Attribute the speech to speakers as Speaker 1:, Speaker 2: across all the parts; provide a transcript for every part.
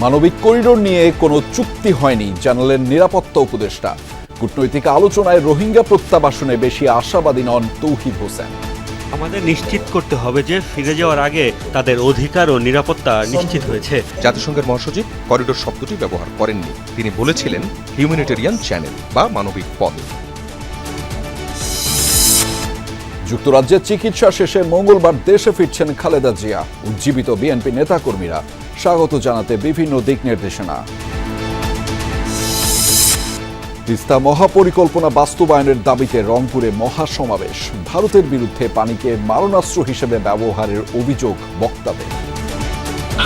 Speaker 1: মানবিক করিডোর নিয়ে কোনো চুক্তি হয়নি জানালেন নিরাপত্তা উপদেষ্টা। কূটনৈতিক আলোচনায় রোহিঙ্গা প্রত্যাবাসনে বেশি আশাবাদী নন তৌহিদ হোসেন।
Speaker 2: আমাদের নিশ্চিত করতে হবে যে ফিরে যাওয়ার আগে তাদের অধিকার ও নিরাপত্তা নিশ্চিত হয়েছে।
Speaker 3: জাতিসংঘের মহাসচিব করিডোর শব্দটি ব্যবহার করেননি, তিনি বলেছিলেন হিউম্যানিটেরিয়ান চ্যানেল বা মানবিক পথ।
Speaker 1: যুক্তরাজ্যে চিকিৎসা শেষে মঙ্গলবার দেশে ফিরছেন খালেদা জিয়া। উজ্জীবিত বিএনপি নেতাকর্মীরা স্বাগত জানাতে বিভিন্ন দিক নির্দেশনা। তিস্তা মহাপরিকল্পনা বাস্তবায়নের দাবিতে রংপুরে মহাসমাবেশ। ভারতের বিরুদ্ধে পানিকে মারণাস্ত্র হিসেবে ব্যবহারের অভিযোগ বক্তাদের।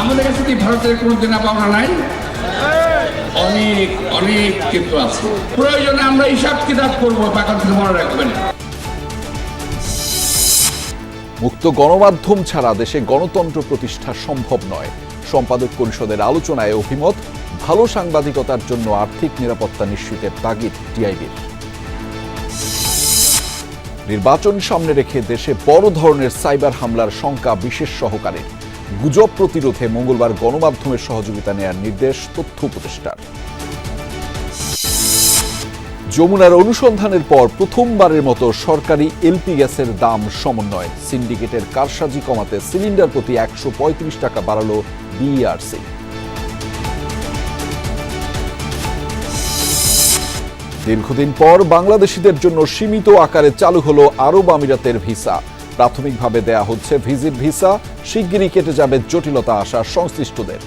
Speaker 4: আমাদের কাছে কি ভারতের কোনো দেনা পাওনা নাই? অনেক অনেক কিন্তু আছে। প্রয়োজনে আমরা হিসাব কিতাব করবো, বাকাল থেকে মনে রাখবেন।
Speaker 1: মুক্ত গণমাধ্যম ছাড়া দেশে গণতন্ত্র প্রতিষ্ঠা সম্ভব নয়। সম্পাদক পরিষদের আলোচনায় অভিমত। ভালো সাংবাদিকতার জন্য আর্থিক নিরাপত্তা নিশ্চিতের তাগিদ টিআইবির। নির্বাচন সামনে রেখে দেশে বড় ধরনের সাইবার হামলার শঙ্কা বিশেষ সহকারীর। গুজব প্রতিরোধে মঙ্গলবার গণমাধ্যমের সহযোগিতা নেয়ার নির্দেশ তথ্য উপদেষ্টার। যমুনার অনুসন্ধানের পর প্রথমবারের মতো সরকারি এলপি গ্যাসের দাম সমন্বয়। সিন্ডিকেটের কারসাজি কমাতে সিলিন্ডার প্রতি 135 টাকা বাড়ালো বিইআরসি। দীর্ঘদিন পর বাংলাদেশিদের জন্য সীমিত আকারে চালু হলো আরব আমিরাতের ভিসা। প্রাথমিকভাবে দেয়া হচ্ছে ভিজিট ভিসা। শিগগিরই কেটে যাবে জটিলতা আসা সংশ্লিষ্টদের।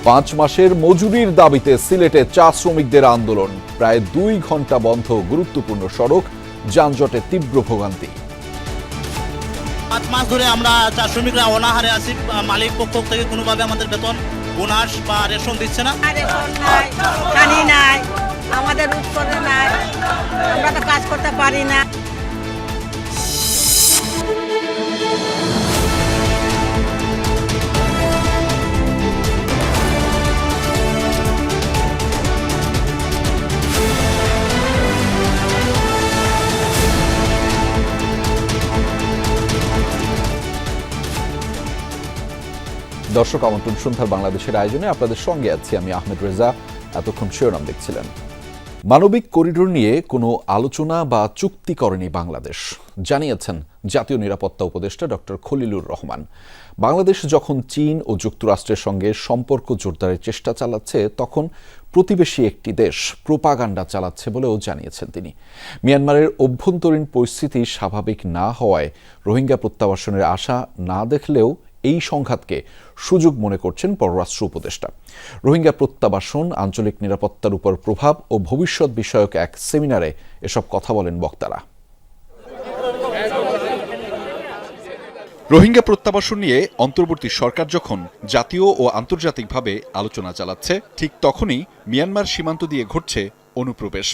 Speaker 1: পাঁচ মাসের মজুরির দাবিতে সিলেটে চা শ্রমিকদের আন্দোলন। প্রায় 2 ঘন্টা বন্ধ গুরুত্বপূর্ণ সড়ক, যানজটে তীব্র ভোগান্তি।
Speaker 5: 5 মাস ধরে আমরা চা শ্রমিকরা অনাহারে আছি। মালিক পক্ষ থেকে কোনোভাবে আমাদের বেতন, বোনাস বা রেশন দিচ্ছে না।
Speaker 6: পানি নাই, আমাদের উৎপাদন নাই, আমরা তো কাজ করতে পারি না।
Speaker 1: দর্শক, আমন্ত্রণ সন্ধ্যার বাংলাদেশের আয়োজনে আপনাদের সঙ্গে আছি আমি আহমেদ রেজা। এতক্ষণ শিরোনাম দেখছিলেন। মানবিক করিডোর নিয়ে কোনো আলোচনা বা চুক্তি করেনি বাংলাদেশ, জানিয়েছেন জাতীয় নিরাপত্তা উপদেষ্টা ডক্টর খলিলুর রহমান। বাংলাদেশ যখন চীন ও যুক্তরাষ্ট্রের সঙ্গে সম্পর্ক জোরদারের চেষ্টা চালাচ্ছে, তখন প্রতিবেশী একটি দেশ প্রোপাগান্ডা চালাচ্ছে বলেও জানিয়েছেন তিনি। মিয়ানমারের অভ্যন্তরীণ পরিস্থিতি স্বাভাবিক না হওয়ায় রোহিঙ্গা প্রত্যাবাসনের আশা না দেখলেও এই সংঘাতকে সুযোগ মনে করছেন পররাষ্ট্র উপদেষ্টা। রোহিঙ্গা প্রত্যাবাসন, আঞ্চলিক নিরাপত্তার উপর প্রভাব ও ভবিষ্যৎ বিষয়ক এক সেমিনারে এসব কথা বলেন বক্তারা। রোহিঙ্গা প্রত্যাবাসন নিয়ে অন্তর্বর্তী সরকার যখন জাতীয় ও আন্তর্জাতিকভাবে আলোচনা চালাচ্ছে, ঠিক তখনই মিয়ানমার সীমান্ত দিয়ে ঘটছে অনুপ্রবেশ।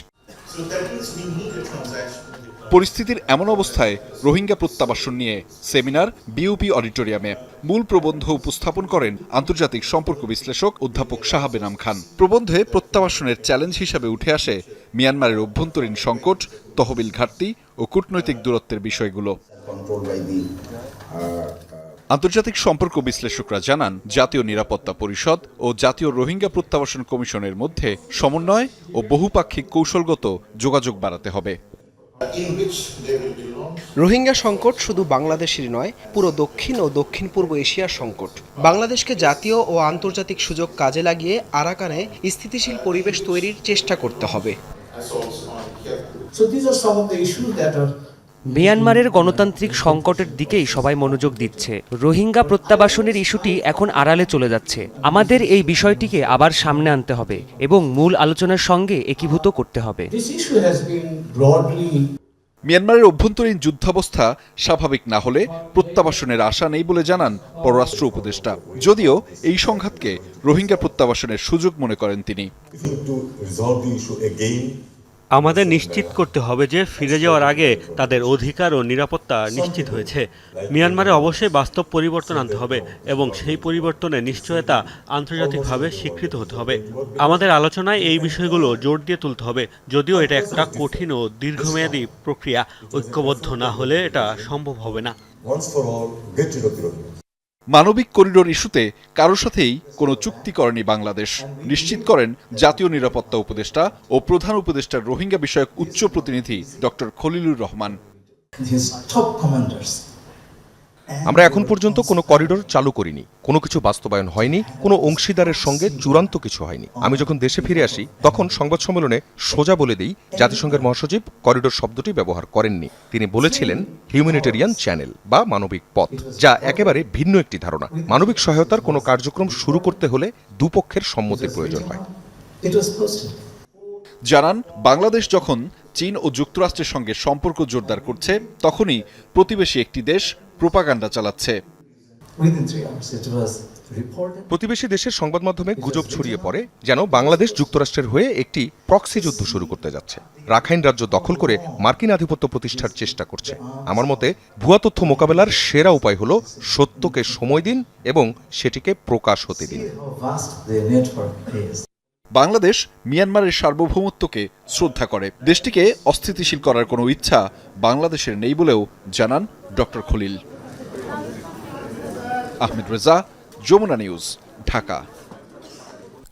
Speaker 1: পরিস্থিতির এমন অবস্থায় রোহিঙ্গা প্রত্যাবাসন নিয়ে সেমিনার বিউপি অডিটোরিয়ামে। মূল প্রবন্ধ উপস্থাপন করেন আন্তর্জাতিক সম্পর্ক বিশ্লেষক অধ্যাপক শাহাব এনাম খান। প্রবন্ধে প্রত্যাবাসনের চ্যালেঞ্জ হিসাবে উঠে আসে মিয়ানমারের অভ্যন্তরীণ সংকট, তহবিল ঘাটতি ও কূটনৈতিক দূরত্বের বিষয়গুলো। আন্তর্জাতিক সম্পর্ক বিশ্লেষকরা জানান, জাতীয় নিরাপত্তা পরিষদ ও জাতীয় রোহিঙ্গা প্রত্যাবাসন কমিশনের মধ্যে সমন্বয় ও বহুপাক্ষিক কৌশলগত যোগাযোগ বাড়াতে হবে।
Speaker 7: রোহিঙ্গা সংকট শুধু বাংলাদেশেরই নয়, পুরো দক্ষিণ ও দক্ষিণ পূর্ব এশিয়ার সংকট। বাংলাদেশকে জাতীয় ও আন্তর্জাতিক সুযোগ কাজে লাগিয়ে আরাকানে স্থিতিশীল পরিবেশ তৈরির চেষ্টা করতে হবে।
Speaker 8: মিয়ানমারের গণতান্ত্রিক সংকটের দিকেই সবাই মনোযোগ দিচ্ছে। রোহিঙ্গা প্রত্যাবাসনের ইস্যুটি এখন আড়ালে চলে যাচ্ছে। আমাদের এই বিষয়টিকে আবার সামনে আনতে হবে এবং মূল আলোচনার সঙ্গে একীভূত করতে হবে।
Speaker 1: মিয়ানমারের অভ্যন্তরীণ যুদ্ধাবস্থা স্বাভাবিক না হলে প্রত্যাবাসনের আশা নেই বলে জানান পররাষ্ট্র উপদেষ্টা। যদিও এই সংঘাতকে রোহিঙ্গা প্রত্যাবাসনের সুযোগ মনে করেন তিনি।
Speaker 2: আমাদের নিশ্চিত করতে হবে যে ফিরে যাওয়ার আগে তাদের অধিকার ও নিরাপত্তা নিশ্চিত হয়েছে। মিয়ানমারে অবশ্যই বাস্তব পরিবর্তন আনতে হবে এবং সেই পরিবর্তনের নিশ্চয়তা আন্তর্জাতিকভাবে স্বীকৃত হতে হবে। আমাদের আলোচনায় এই বিষয়গুলো জোর দিয়ে তুলতে হবে। যদিও এটা একটা কঠিন ও দীর্ঘমেয়াদী প্রক্রিয়া, ঐক্যবদ্ধ না হলে এটা সম্ভব হবে না।
Speaker 1: মানবিক করিডোর ইস্যুতে কারোর সাথেই কোনো চুক্তি করেনি বাংলাদেশ, নিশ্চিত করেন জাতীয় নিরাপত্তা উপদেষ্টা ও প্রধান উপদেষ্টার রোহিঙ্গা বিষয়ক উচ্চ প্রতিনিধি ডক্টর খলিলুর রহমান।
Speaker 3: আমরা এখন পর্যন্ত কোনো করিডোর চালু করিনি, কোনো কিছু বাস্তবায়ন হয়নি, কোনো অংশীদারের সঙ্গে চূড়ান্ত কিছু হয়নি। আমি যখন দেশে ফিরে আসি তখন সংবাদ সম্মেলনে সোজা বলে দিই, জাতিসংঘের মহাসচিব করিডোর শব্দটি ব্যবহার করেননি। তিনি বলেছিলেন হিউম্যানিটেরিয়ান চ্যানেল বা মানবিক পথ, যা একেবারে ভিন্ন একটি ধারণা। মানবিক সহায়তার কোনো কার্যক্রম শুরু করতে হলে দুপক্ষের সম্মতির প্রয়োজন হয়।
Speaker 1: জানান, বাংলাদেশ যখন চীন ও যুক্তরাষ্ট্রের সঙ্গে সম্পর্ক জোরদার করছে, তখনই প্রতিবেশী একটি দেশ প্রোপাগান্ডা চালাচ্ছে।
Speaker 3: প্রতিবেশী দেশের সংবাদ মাধ্যমে গুজব ছড়িয়ে পড়ে যেন বাংলাদেশ যুক্তরাষ্ট্রের হয়ে একটি প্রক্সি যুদ্ধ শুরু করতে যাচ্ছে, রাখাইন রাজ্য দখল করে মার্কিন আধিপত্য প্রতিষ্ঠার চেষ্টা করছে। আমার মতে ভুয়া তথ্য মোকাবেলার সেরা উপায় হলো সত্যকে সময় দিন এবং সেটিকে প্রকাশ হতে দিন।
Speaker 1: বাংলাদেশ মিয়ানমারের সার্বভৌমত্বকে শ্রদ্ধা করে। দেশটিকে অস্থিতিশীল করার কোনো ইচ্ছা বাংলাদেশের নেই বলেও জানান ডক্টর খলিল। আহমেদ রেজা, যমুনা নিউজ, ঢাকা।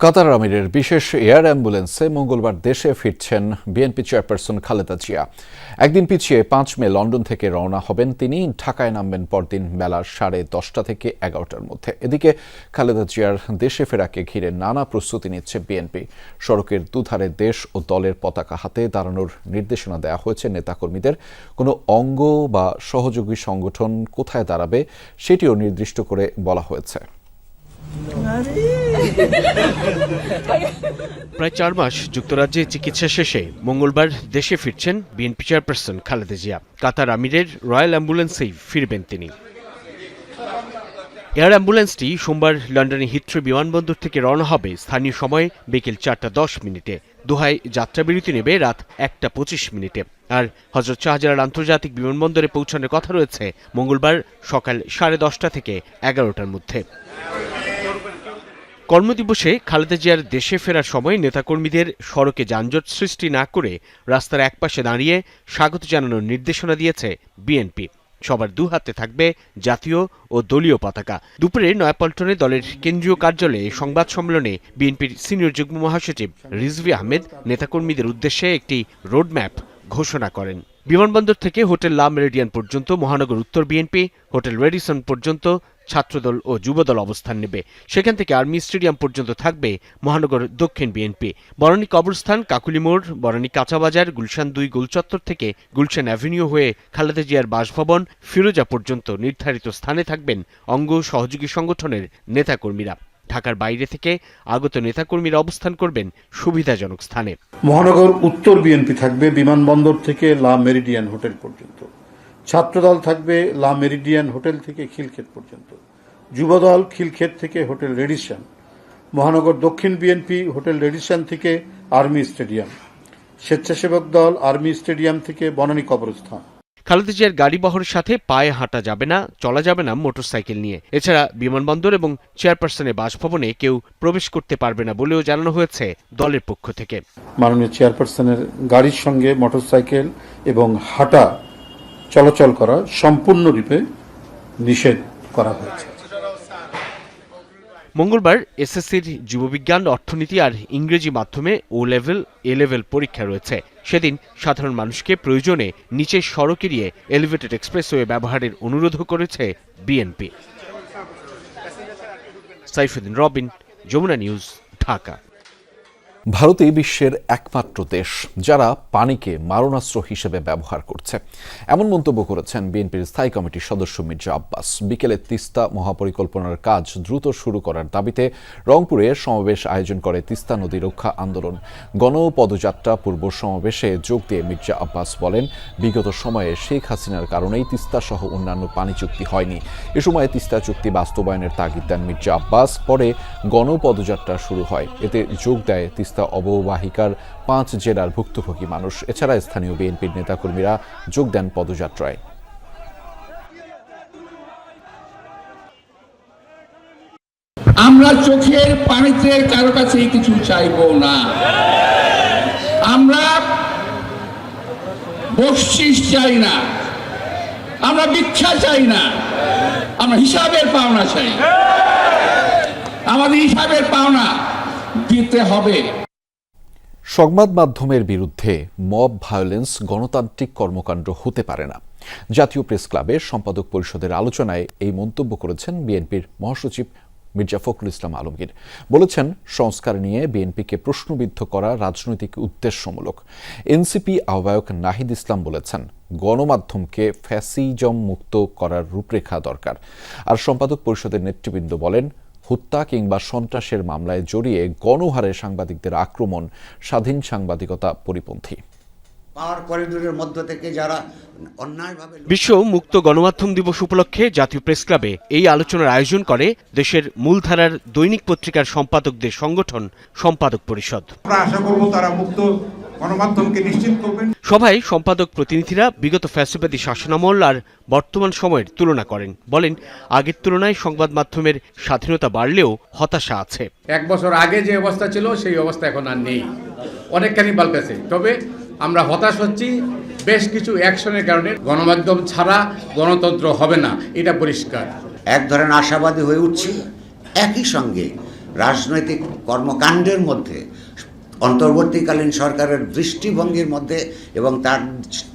Speaker 1: কাতার আমিরের বিশেষ এয়ার অ্যাম্বুলেন্সে মঙ্গলবার দেশে ফিরছেন বিএনপি চেয়ারপারসন খালেদা জিয়া। একদিন পিছিয়ে 5 মে লন্ডন থেকে রওনা হবেন তিনি। ঢাকায় নামবেন পরদিন বেলা 10:30 থেকে 11টার মধ্যে। এদিকে খালেদা জিয়ার দেশে ফেরাকে ঘিরে নানা প্রস্তুতি নিচ্ছে বিএনপি। সড়কের দুধারে দেশ ও দলের পতাকা হাতে দাঁড়ানোর নির্দেশনা দেওয়া হয়েছে নেতাকর্মীদের। কোনো অঙ্গ বা সহযোগী সংগঠন কোথায় দাঁড়াবে সেটিও নির্দিষ্ট করে বলা হয়েছে।
Speaker 9: প্রায় 4 মাস যুক্তরাজ্যে চিকিৎসা শেষে মঙ্গলবার দেশে ফিরছেন বিএনপি চেয়ারপারসন খালেদা জিয়া। কাতার আমিরের রয়্যাল অ্যাম্বুলেন্সেই ফিরবেন তিনি। এয়ার অ্যাম্বুলেন্সটি সোমবার লন্ডনের হিথ্রো বিমানবন্দর থেকে রওনা হবে স্থানীয় সময় বিকেল 4:10 দোহায় যাত্রাবিরতি নেবে রাত 1:25 আর হযরত শাহজালাল আন্তর্জাতিক বিমানবন্দরে পৌঁছানোর কথা রয়েছে মঙ্গলবার সকাল 10:30 থেকে 11টার মধ্যে। কর্মদিবসে খালেদা জিয়ার দেশে ফেরার সময় নেতাকর্মীদের সড়কে যানজট সৃষ্টি না করে রাস্তার একপাশে দাঁড়িয়ে স্বাগত জানানোর নির্দেশনা দিয়েছে বিএনপি। সবার দুহাতে থাকবে জাতীয় ও দলীয় পতাকা। দুপুরে নয়াপল্টনে দলের কেন্দ্রীয় কার্যালয়ে সংবাদ সম্মেলনে বিএনপির সিনিয়র যুগ্ম মহাসচিব রিজভী আহমেদ নেতাকর্মীদের উদ্দেশ্যে একটি রোডম্যাপ ঘোষণা করেন। বিমানবন্দর থেকে হোটেল লা মেরিডিয়ান পর্যন্ত মহানগর উত্তর বিএনপি, হোটেল রেডিসন পর্যন্ত ছাত্রদল ও যুবদল অবস্থান নেবে। সেখান থেকে আর্মি স্টেডিয়াম পর্যন্ত থাকবে মহানগর দক্ষিণ বিএনপি। বনানী কবরস্থান, কাকুলি মোড়, বনানী কাঁচাবাজার, গুলশান 2 গোলচত্বর থেকে গুলশান অ্যাভিনিউ হয়ে খালেদা জিয়ার বাসভবন ফিরোজা পর্যন্ত নির্ধারিত স্থানে থাকবেন অঙ্গ সহযোগী সংগঠনের নেতাকর্মীরা। ঢাকার বাইরে থেকে আগত নেতাকর্মীরা অবস্থান করবেন সুবিধাজনক স্থানে।
Speaker 10: মহানগর উত্তর বিএনপি থাকবে বিমানবন্দর থেকে লা মেরিডিয়ান হোটেল পর্যন্ত। ছাত্রদল থাকবে লা মেরিডিয়ান হোটেল থেকে খিলক্ষেত পর্যন্ত। যুবদল খিলক্ষেত থেকে হোটেল রেডিসন। মহানগর দক্ষিণ বিএনপি হোটেল রেডিসন থেকে আর্মি স্টেডিয়াম। স্বেচ্ছাসেবক দল আর্মি স্টেডিয়াম থেকে বনানী কবরস্থান।
Speaker 9: খালেদা জিয়ার গাড়ি বহরের সাথে পায়ে হাঁটা যাবে না, চলা যাবে না মোটরসাইকেল নিয়ে। এছাড়া বিমানবন্দর এবং চেয়ারপারসনের বাসভবনে কেউ প্রবেশ করতে পারবে না বলেও জানানো হয়েছে দলের পক্ষ থেকে।
Speaker 10: মাননীয় চেয়ারপারসনের গাড়ির সঙ্গে মোটরসাইকেল এবং হাঁটা চলাচল করা সম্পূর্ণরূপে নিষেধ করা হয়েছে।
Speaker 9: মঙ্গলবার এসএসসির জীববিজ্ঞান, অর্থনীতি আর ইংরেজি মাধ্যমে ও লেভেল, এ লেভেল পরীক্ষা রয়েছে। সেদিন সাধারণ মানুষকে প্রয়োজনে নিচের সড়ক এড়িয়ে এলিভেটেড এক্সপ্রেসওয়ে ব্যবহারের অনুরোধও করেছে বিএনপি। সাইফুদ্দিন রবিন, যমুনা নিউজ, ঢাকা।
Speaker 1: ভারতই বিশ্বের একমাত্র দেশ যারা পানিকে মারণাস্ত্র হিসেবে ব্যবহার করছে, এমন মন্তব্য করেছেন বিএনপির স্থায়ী কমিটির সদস্য মির্জা আব্বাস। বিকেলে তিস্তা মহাপরিকল্পনার কাজ দ্রুত শুরু করার দাবিতে রংপুরে সমাবেশ আয়োজন করে তিস্তা নদী রক্ষা আন্দোলন। গণপদযাত্রা পূর্ব সমাবেশে যোগ দিয়ে মির্জা আব্বাস বলেন, বিগত সময়ে শেখ হাসিনার কারণেই তিস্তা সহ অন্যান্য পানি চুক্তি হয়নি। এ সময় তিস্তা চুক্তি বাস্তবায়নের তাগিদ দেন মির্জা আব্বাস। পরে গণপদযাত্রা শুরু হয়, এতে যোগ দেয় তিস্তা তিস্তা অববাহিকার 5 জেলার ভুক্তভোগী মানুষ। এছাড়া স্থানীয় বিএনপির নেতাকর্মীরা যোগ দেন পদযাত্রায়।
Speaker 4: আমরা চোখের পানিতে কারো কাছে কিছু চাইবো না। আমরা বকশিশ চাই না, আমরা ভিক্ষা চাই না, আমরা হিসাবের পাওনা চাই। আমাদের হিসাবের পাওনা দিতে হবে।
Speaker 1: সংবাদ মাধ্যমের বিরুদ্ধে মব ভায়োলেন্স গণতান্ত্রিক কর্মকাণ্ড হতে পারে না। জাতীয় প্রেস ক্লাবের সম্পাদক পরিষদের আলোচনায় এই মন্তব্য করেছেন বিএনপির মহাসচিব মির্জা ফখরুল ইসলাম আলমগীর। বলেছেন, সংস্কার নিয়ে বিএনপিকে প্রশ্নবিদ্ধ করা রাজনৈতিক উদ্দেশ্যমূলক। এনসিপি আহ্বায়ক নাহিদ ইসলাম বলেছেন, গণমাধ্যমকে ফ্যাসিজম মুক্ত করার রূপরেখা দরকার। আর সম্পাদক পরিষদের নেতৃবৃন্দ বলেন, হত্যা কিংবা সন্ত্রাসের মামলায় জড়িয়ে গণহারে সাংবাদিকদের আক্রমণ স্বাধীন সাংবাদিকতা পরিপন্থী।
Speaker 11: পাওয়ার করিডোরের মধ্য থেকে যারা অন্যায়ভাবে
Speaker 9: বিশ্ব মুক্ত গণমাধ্যম দিবস উপলক্ষে জাতীয় প্রেস ক্লাবে এই আলোচনার আয়োজন করে দেশের মূলধারার দৈনিক পত্রিকার সম্পাদকদের সংগঠন সম্পাদক পরিষদ।
Speaker 12: আমরা আশা করব তারা মুক্ত গণমাধ্যমকে নিশ্চিত করবেন।
Speaker 9: সভায় সম্পাদক প্রতিনিধিরা বিগত ফ্যাসিবাদী শাসনামল আর বর্তমান সময়ের তুলনা করেন। বলেন, আগের তুলনায় সংবাদ মাধ্যমের স্বাধীনতা বাড়লেও হতাশা আছে।
Speaker 13: 1 বছর আগে যে অবস্থা ছিল সেই অবস্থা এখন আর নেই, অনেকখানি পাল্টেছে। তবে আমরা হতাশ হচ্ছি বেশ কিছু অ্যাকশনের কারণে। গণমাধ্যম ছাড়া গণতন্ত্র হবে না, এটা পরিষ্কার।
Speaker 11: এক ধরনের আশাবাদী হয়ে উঠছি। একই সঙ্গে রাজনৈতিক কর্মকাণ্ডের মধ্যে অন্তর্বর্তীকালীন সরকারের দৃষ্টিভঙ্গির মধ্যে এবং তার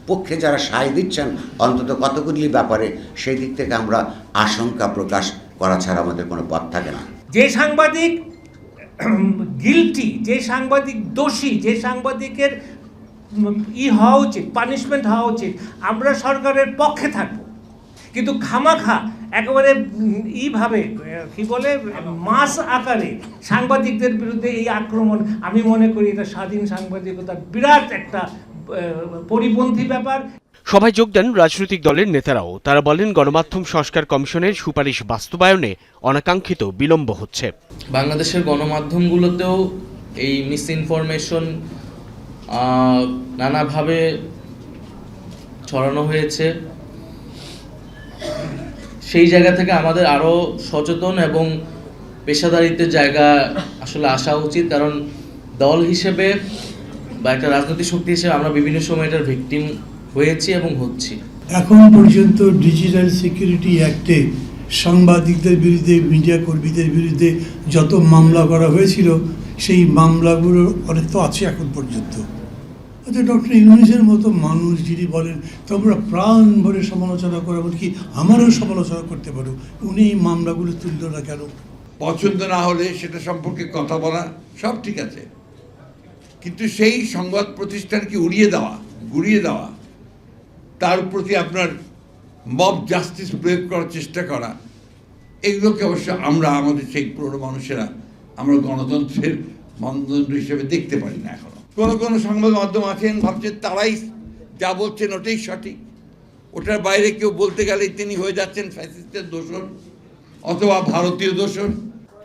Speaker 11: পক্ষে যারা সায় দিচ্ছেন অন্তত কতগুলি ব্যাপারে, সেই দিক থেকে আমরা আশঙ্কা প্রকাশ করা ছাড়া আমাদের কোনো পথ থাকে না।
Speaker 14: যে সাংবাদিক গিলটি, যে সাংবাদিক দোষী, যে সাংবাদিকের হওয়া উচিত, পানিশমেন্ট হওয়া উচিত, আমরা সরকারের পক্ষে থাকব। কিন্তু খামাখা একেবারে ভাবে কি বলে মাস আকারে সাংবাদিকদের বিরুদ্ধে এই আক্রমণ, আমি মনে করি এটা স্বাধীন সাংবাদিকতার বিরাট একটা পরিপন্থী ব্যাপার।
Speaker 9: সভায় যোগ দেন রাজনৈতিক দলের নেতারাও। তারা বলেন, গণমাধ্যম সংস্কার কমিশনের সুপারিশ বাস্তবায়নে অনাকাঙ্ক্ষিত বিলম্ব হচ্ছে।
Speaker 15: বাংলাদেশের গণমাধ্যমগুলোতেও এই মিস ইনফরমেশন নানাভাবে ছড়ানো হয়েছে। সেই জায়গা থেকে আমাদের আরও সচেতন এবং পেশাদারিত্বের জায়গা আসলে আসা উচিত। কারণ দল হিসেবে বা একটা রাজনৈতিক শক্তি হিসেবে আমরা বিভিন্ন সময় এটার ভিকটিম হয়েছি এবং হচ্ছি।
Speaker 16: এখন পর্যন্ত ডিজিটাল সিকিউরিটি অ্যাক্টে সাংবাদিকদের বিরুদ্ধে, মিডিয়া কর্মীদের বিরুদ্ধে যত মামলা করা হয়েছিল, সেই মামলাগুলোর অনেক তো আছে এখন পর্যন্ত। ডক্টর ইউনূসের মতো মানুষ যিনি বলেন তোমরা প্রাণ ভরে সমালোচনা করো, এমনকি আমারও সমালোচনা করতে পারো, উনি এই মামলাগুলো তুলল না কেন?
Speaker 12: পছন্দ না হলে সেটা সম্পর্কে কথা বলা সব ঠিক আছে, কিন্তু সেই সংবাদ প্রতিষ্ঠানকে গুড়িয়ে দেওয়া, তার প্রতি আপনার মব জাস্টিস প্রয়োগ করার চেষ্টা করা, এগুলোকে অবশ্য আমরা আমাদের সেই পুরনো মানুষেরা আমরা গণতন্ত্রের মানদণ্ড হিসেবে দেখতে পারি না। এখনো কোনো সংবাদ মাধ্যম আছেন ভাবছেন তারাই যা বলছেন ওটাই সঠিক, ওটার বাইরে কেউ বলতে গেলেই তিনি হয়ে যাচ্ছেন ফ্যাসিস্টের দোষর অথবা ভারতীয় দোষর।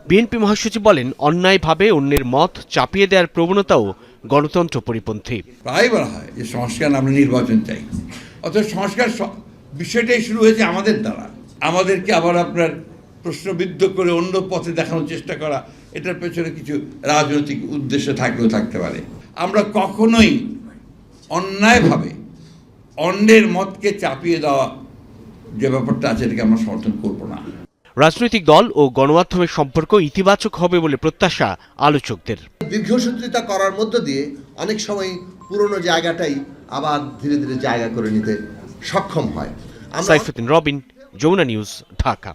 Speaker 9: বিএনপি মহাসচিব বলেন, অন্যায়ভাবে অন্যের মত চাপিয়ে দেওয়ার প্রবণতাও গণতন্ত্র পরিপন্থী।
Speaker 12: প্রায় বলা হয় যে সংস্কার আমরা নির্বাচন চাই, অথচ সংস্কার বিষয়টাই শুরু হয়েছে আমাদের দ্বারা। আমাদেরকে আবার আপনার প্রশ্নবিদ্ধ করে অন্য পথে দেখানোর চেষ্টা করা, এটার পেছনে কিছু রাজনৈতিক উদ্দেশ্য থাকলেও থাকতে পারে। আমরা কখনোই অন্যায়ভাবে অন্যের মতকে চাপিয়ে দেওয়া যে ব্যাপারটা আছে, এটাকে আমরা সমর্থন করব না।
Speaker 9: রাজনৈতিক দল ও গণমাধ্যমের সম্পর্ক ইতিবাচক হবে বলে প্রত্যাশা আলোচকদের।
Speaker 17: দীর্ঘসূত্রিতা করার মধ্য দিয়ে অনেক সময় পুরনো জায়গাটাই আবার ধীরে ধীরে জায়গা করে নিতে সক্ষম হয়।
Speaker 9: সাইফুদ্দিন রবিন, যমুনা নিউজ, ঢাকা।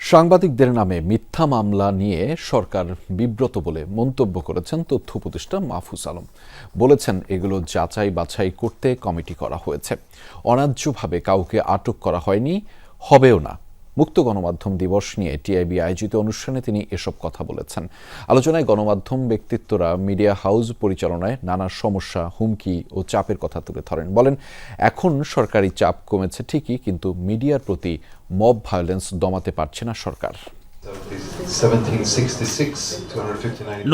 Speaker 1: সাংবাদিকদের নামে মিথ্যা মামলা নিয়ে সরকার বিব্রত বলে মন্তব্য করেছেন তথ্য উপদেষ্টা মাহফুজ আলম। বলেছেন, এগুলো যাচাই বাছাই করতে কমিটি করা হয়েছে, অন্যায্যভাবে কাউকে আটক করা হয়নি, হবেও না। মুক্ত গণমাধ্যম দিবস নিয়ে টিআইবি আয়োজিত অনুষ্ঠানে তিনি এসব কথা বলেছেন। আলোচনায় গণমাধ্যম ব্যক্তিত্বরা মিডিয়া হাউস পরিচালনায় নানা সমস্যা, হুমকি ও চাপের কথা তুলে ধরেন। বলেন, এখন সরকারি চাপ কমেছে ঠিকই, কিন্তু মিডিয়ার প্রতি মব ভায়োলেন্স দমাতে পারছে না সরকার।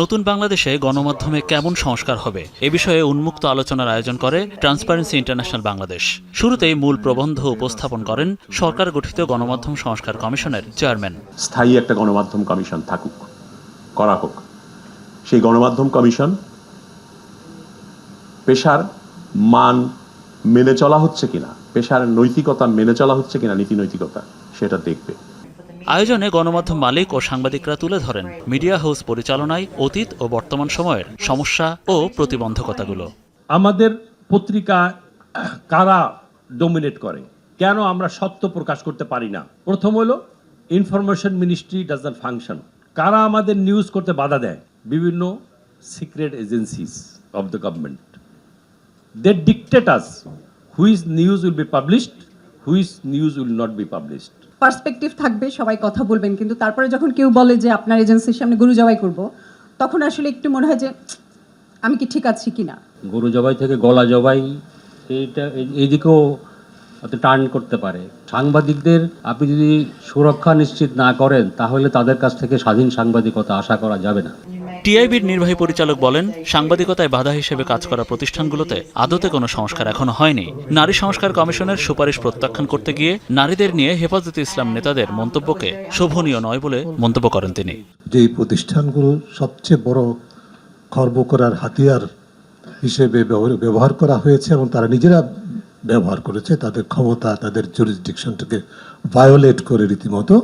Speaker 18: নতুন বাংলাদেশে গণমাধ্যমে কেমন সংস্কার হবে এ বিষয়ে উন্মুক্ত আলোচনার আয়োজন করে ট্রান্সপারেন্সি ইন্টারন্যাশনাল বাংলাদেশ। শুরুতেই মূল প্রবন্ধ উপস্থাপন করেন সরকার গঠিত গণমাধ্যম সংস্কার কমিশনের চেয়ারম্যান।
Speaker 19: স্থায়ী একটা গণমাধ্যম কমিশন থাকুক, করা হোক। সেই গণমাধ্যম কমিশন পেশার মান মেনে চলা হচ্ছে কিনা, পেশার নৈতিকতা মেনে চলা হচ্ছে কিনা, নীতি নৈতিকতা সেটা দেখবে।
Speaker 18: আয়োজনে গণমাধ্যম মালিক ও সাংবাদিকরা তুলে ধরেন মিডিয়া হাউস পরিচালনায় অতীত ও বর্তমান সময়ের সমস্যা ও প্রতিবন্ধকতাগুলো।
Speaker 19: আমাদের পত্রিকা কারা ডমিনেট করে, কেন আমরা সত্য প্রকাশ করতে পারি না? প্রথম হলো information ministry does not function. কারা আমাদের নিউজ করতে বাধা দেয়? বিভিন্ন secret agencies of the government. They dictate us which news will be published, which news will not be published.
Speaker 20: Perspective থাকবে, সবাই কথা বলবেন, কিন্তু তারপরে যখন কেউ বলে যে আপনার এজেন্সির সামনে গরু জবাই করব, তখন আসলে একটু মনে হয় যে আমি কি ঠিক আছি কিনা।
Speaker 19: গরু জবাই থেকে গলা জবাই, এইটা এইদিকেও টার্ন করতে পারে। সাংবাদিকদের আপনি যদি সুরক্ষা নিশ্চিত না করেন, তাহলে তাদের কাছ থেকে স্বাধীন সাংবাদিকতা আশা করা যাবে না।
Speaker 18: টিআইবির নির্বাহী পরিচালক বলেন, সাংবাদিকতায় বাধা হিসেবে কাজ করা প্রতিষ্ঠানগুলোতে আদতে কোনো সংস্কার এখনো হয়নি। নারী সংস্কার কমিশনের সুপারিশ প্রত্যাখ্যান করতে গিয়ে নারীদের নিয়ে হেফাজতে ইসলাম নেতাদের মন্তব্যকে শোভনীয় নয় বলে মন্তব্য করেন তিনি।
Speaker 21: যে প্রতিষ্ঠানগুলো সবচেয়ে বড় খর্ব করার হাতিয়ার হিসেবে ব্যবহার করা হয়েছে এবং তারা নিজেরা ব্যবহার করেছে তাদের ক্ষমতা, তাদের জুরিসডিকশনটাকে ভায়োলেট করে রীতিমতো,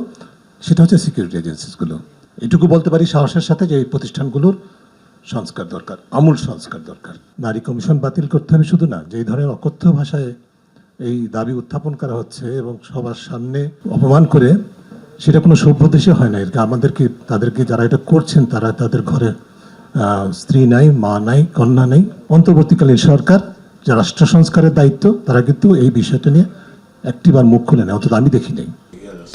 Speaker 21: সেটা হচ্ছে সিকিউরিটি এজেন্সিসগুলো। এটুকু বলতে পারি সাহসের সাথে যে এই প্রতিষ্ঠানগুলোর সংস্কার দরকার, আমূল সংস্কার দরকার। নারী কমিশন বাতিল করতে হবে শুধু না, যে এই ধরনের অকথ্য ভাষায় এই দাবি উত্থাপন করা হচ্ছে এবং সবার সামনে অপমান করে, সেটা কোনো সভ্য দেশে হয় না। আমাদেরকে তাদেরকে যারা এটা করছেন তারা তাদের ঘরে স্ত্রী নাই, মা নাই, কন্যা নাই। অন্তর্বর্তীকালীন সরকার যা রাষ্ট্র সংস্কারের দায়িত্ব, তারা কিন্তু এই বিষয়টা নিয়ে একটিবার মুখ খুলে নেয়, অন্তত আমি দেখি নাই।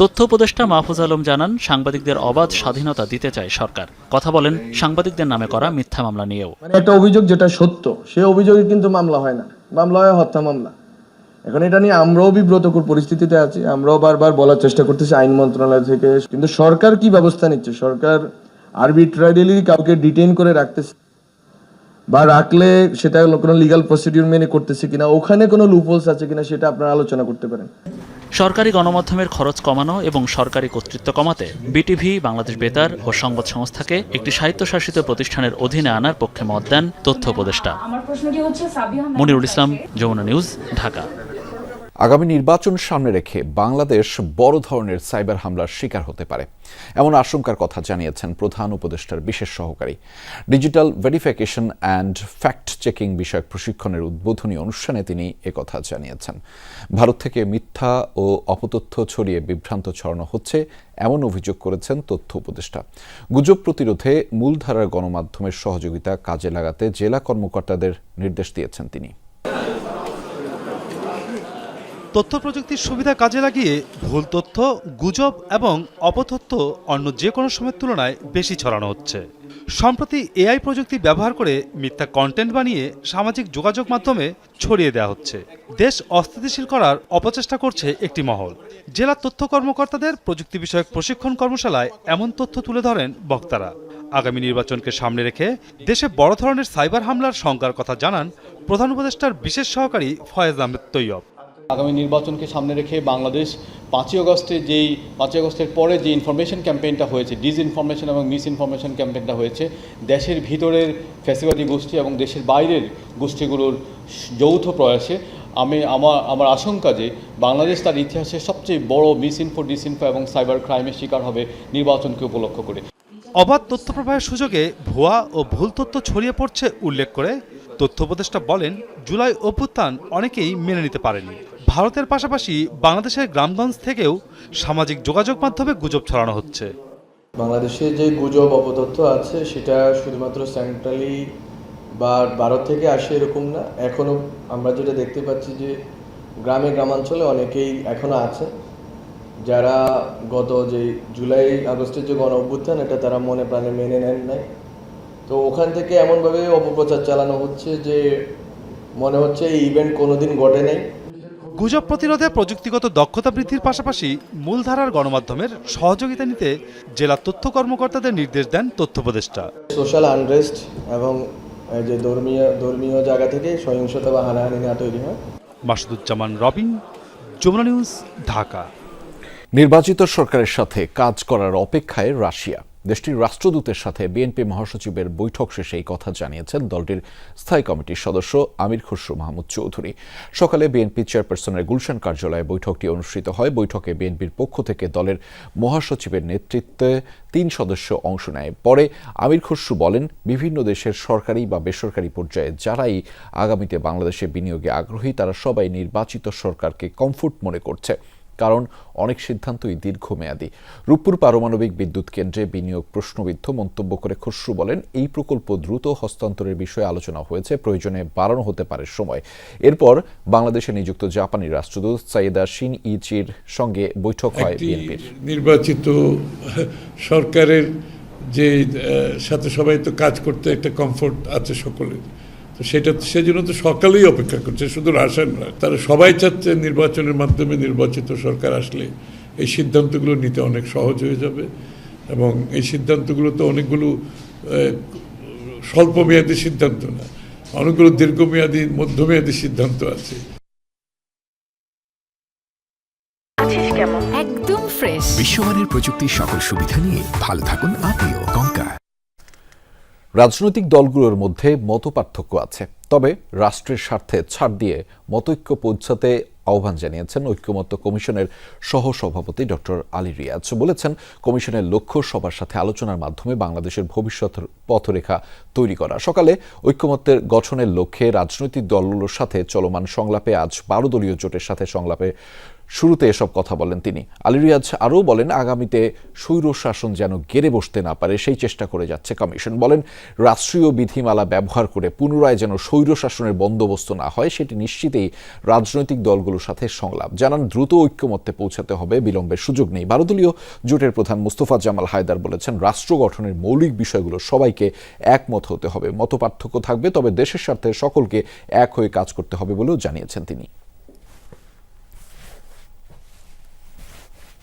Speaker 18: তথ্য উপদেষ্টা মাহফুজ আলম জানান, সাংবাদিকদের অবাধ স্বাধীনতা দিতে চায় সরকার। কথা বলেন সাংবাদিকদের নামে করা মিথ্যা মামলা নিয়েও।
Speaker 22: একটা অভিযোগ যেটা সত্য, সেই অভিযোগে কিন্তু মামলা হয় না, মামলা হয় হত্যা মামলা। এখন এটা নিয়ে আমরাও বিব্রতকর পরিস্থিতিতে আছি। আমরাও বারবার বলার চেষ্টা করতেছি আইন মন্ত্রণালয় থেকে, কিন্তু সরকার কি ব্যবস্থা নিচ্ছে? সরকার আরবিট্রারিলি কাউকে ডিটেইন করে রাখতেছে, বা রাখলে সেটা কোনো লিগ্যাল প্রসিডিউর মেনে করতেছে কিনা, ওখানে কোনো লুপহোলস আছে কিনা, সেটা আপনারা আলোচনা করতে পারেন।
Speaker 18: সরকারি গণমাধ্যমের খরচ কমানো এবং সরকারি কর্তৃত্ব কমাতে বিটিভি, বাংলাদেশ বেতার ও সংবাদ সংস্থাকে একটি স্বায়ত্তশাসিত প্রতিষ্ঠানের অধীনে আনার পক্ষে মত দেন তথ্য উপদেষ্টা। মনিরুল ইসলাম, যমুনা নিউজ, ঢাকা।
Speaker 1: আগামী নির্বাচন সামনে রেখে বাংলাদেশ বড় ধরনের সাইবার হামলার শিকার হতে পারে, এমন আশঙ্কার কথা জানিয়েছেন প্রধান উপদেষ্টার বিশেষ সহকারী। Digital verification and fact checking বিষয়ক প্রশিক্ষণের উদ্বোধনী অনুষ্ঠানে তিনি একথা জানিয়েছেন। ভারত থেকে মিথ্যা ও অপতথ্য ছড়িয়ে বিভ্রান্ত ছড়ানো হচ্ছে, এমন অভিযোগ করেছেন তথ্য উপদেষ্টা। গুজব প্রতিরোধে মূলধারার গণমাধ্যমের সহযোগিতা কাজে লাগাতে জেলা কর্মকর্তাদের নির্দেশ দিয়েছেন তিনি।
Speaker 23: তথ্য প্রযুক্তির সুবিধা কাজে লাগিয়ে ভুল তথ্য, গুজব এবং অপতথ্য অন্য যে কোনো সময়ের তুলনায় বেশি ছড়ানো হচ্ছে। সম্প্রতি এআই প্রযুক্তি ব্যবহার করে মিথ্যা কন্টেন্ট বানিয়ে সামাজিক যোগাযোগ মাধ্যমে ছড়িয়ে দেওয়া হচ্ছে। দেশ অস্থিতিশীল করার অপচেষ্টা করছে একটি মহল। জেলা তথ্য কর্মকর্তাদের প্রযুক্তি বিষয়ক প্রশিক্ষণ কর্মশালায় এমন তথ্য তুলে ধরেন বক্তারা। আগামী নির্বাচনকে সামনে রেখে দেশে বড় ধরনের সাইবার হামলার শঙ্কার কথা জানান প্রধান উপদেষ্টার বিশেষ সহকারী ফয়েজ আহমেদ তৈয়ব।
Speaker 24: আগামী নির্বাচনকে সামনে রেখে বাংলাদেশ 5ই আগস্টের পরে যে ইনফরমেশন ক্যাম্পেইনটা হয়েছে, ডিসইনফরমেশন এবং মিসইনফরমেশন ক্যাম্পেইনটা হয়েছে, দেশের ভিতরের ফ্যাসিবাদী গোষ্ঠী এবং দেশের বাইরের গোষ্ঠীগুলোর যৌথ প্রয়াসে আমার আশঙ্কা যে বাংলাদেশ তার ইতিহাসে সবচেয়ে বড় ডিসইনফো এবং সাইবার ক্রাইমের শিকার হবে নির্বাচনকে উপলক্ষ করে।
Speaker 23: অবাধ তথ্য প্রবাহের সুযোগে ভুয়া ও ভুল তথ্য ছড়িয়ে পড়ছে উল্লেখ করে তথ্য উপদেষ্টা বলেন, জুলাই অভ্যুত্থান অনেকেই মেনে নিতে পারেনি। ভারতের পাশাপাশি বাংলাদেশের গ্রামগঞ্জ থেকেও সামাজিক যোগাযোগ মাধ্যমে গুজব ছড়ানো হচ্ছে।
Speaker 22: বাংলাদেশে যে গুজব অপতথ্য আছে সেটা শুধুমাত্র সেন্ট্রালি বা ভারত থেকে আসে এরকম না। এখনও আমরা যেটা দেখতে পাচ্ছি যে গ্রামাঞ্চলে অনেকেই এখনও আছে যারা গত যে জুলাই আগস্টের যে গণ অভ্যুত্থান এটা তারা মনে প্রাণে মেনে নেন নাই। তো ওখান থেকে এমনভাবে অপপ্রচার চালানো হচ্ছে যে মনে হচ্ছে এই ইভেন্ট কোনোদিন ঘটে নাই।
Speaker 23: গুজব প্রতিরোধে প্রযুক্তিগত দক্ষতা বৃদ্ধির পাশাপাশি মূলধারার গণমাধ্যমের সহযোগিতা নিতে জেলা তথ্য কর্মকর্তাদের নির্দেশ দেন তথ্য উপদেষ্টা।
Speaker 22: সোশ্যাল আনরেস্ট এবং যে ধর্মীয় জায়গা থেকে সহিংসতা বা হানাহানি না তৈরি হয়।
Speaker 23: মাসুদুজ্জামান রবিন, যমুনা নিউজ, ঢাকা।
Speaker 1: নির্বাচিত সরকারের সাথে কাজ করার অপেক্ষায় রাশিয়া। দেশটির রাষ্ট্রদূতের সাথে বিএনপি মহাসচিবের বৈঠক শেষে এই কথা জানিয়েছেন দলটির স্থায়ী কমিটির সদস্য আমির খসরু মাহমুদ চৌধুরী। সকালে বিএনপি চেয়ারপারসনের গুলশান কার্যালয়ে বৈঠকটি অনুষ্ঠিত হয়। বৈঠকে বিএনপির পক্ষ থেকে দলের মহাসচিবের নেতৃত্বে 3 সদস্য অংশ নেয়। পরে আমির খসরু বলেন, বিভিন্ন দেশের সরকারি বা বেসরকারি পর্যায়ে যারাই আগামীতে বাংলাদেশে বিনিয়োগে আগ্রহী তারা সবাই নির্বাচিত সরকারকে কমফোর্ট মনে করছে, কারণ অনেক সিদ্ধান্তই দীর্ঘমেয়াদী। রূপপুর পারমাণবিক বিদ্যুৎ কেন্দ্রে বিনিয়োগ প্রশ্নবিদ্ধ মন্তব্য করে খসরু বলেন, এই প্রকল্প দ্রুত হস্তান্তরের বিষয়ে আলোচনা হয়েছে, প্রয়োজনে বাড়ানো হতে পারে সময়। এরপর বাংলাদেশে নিযুক্ত জাপানি রাষ্ট্রদূত সাইয়েদা শিন ইচির সঙ্গে বৈঠক হয় বিএনপির।
Speaker 5: নির্বাচিত সরকারের যে সাথে সবাই তো কাজ করতে একটা কমফোর্ট আছে সকলের, তো সেজন্য তো সকালেই অপেক্ষা করছে, শুধু রাশিয়ান নয়, তারা সবাই চাচ্ছে নির্বাচনের মাধ্যমে নির্বাচিত সরকার আসলে এই সিদ্ধান্তগুলো নিতে অনেক সহজ হয়ে যাবে এবং এই সিদ্ধান্তগুলো তো অনেকগুলো স্বল্পমেয়াদী সিদ্ধান্ত না, অনেকগুলো দীর্ঘমেয়াদী মধ্যমেয়াদী সিদ্ধান্ত আছে।
Speaker 6: একদম ফ্রেশ বিশ্বমানের প্রযুক্তির সকল সুবিধা নিয়ে ভালো থাকুন আপনিও। কঙ্কা।
Speaker 1: রাজনৈতিক দলগুলোর মধ্যে মতপার্থক্য আছে, তবে রাষ্ট্রের স্বার্থে ছাড় দিয়ে মতৈক্য পৌঁছাতে আহ্বান জানিয়েছেন ঐক্যমত্য কমিশনের সহসভাপতি ডক্টর আলী রিয়াজ। বলেছেন, কমিশনের লক্ষ্য সবার সাথে আলোচনার মাধ্যমে বাংলাদেশের ভবিষ্যৎ পথরেখা তৈরি করা। সকালে ঐক্যমত্যের গঠনের লক্ষ্যে রাজনৈতিক দলগুলোর সাথে চলমান সংলাপে আজ 12 দলীয় জোটের সাথে সংলাপে শুরুতে এসব কথা বলেন তিনি। আলী রিয়াজ আরও বলেন, আগামীতে স্বৈর শাসন যেন গেড়ে বসতে না পারে সেই চেষ্টা করে যাচ্ছে কমিশন। বলেন, রাষ্ট্রীয় বিধিমালা ব্যবহার করে পুনরায় যেন স্বৈর শাসনের বন্দোবস্ত না হয় সেটি নিশ্চিতেই রাজনৈতিক দলগুলোর সাথে সংলাপ। জানান, দ্রুত ঐক্যমত্যে পৌঁছাতে হবে, বিলম্বের সুযোগ নেই। 12 দলীয় জোটের প্রধান মুস্তফা জামাল হায়দার বলেছেন, রাষ্ট্র গঠনের মৌলিক বিষয়গুলো সবাইকে একমত হতে হবে। মতপার্থক্য থাকবে, তবে দেশের স্বার্থে সকলকে এক হয়ে কাজ করতে হবে বলেও জানিয়েছেন তিনি।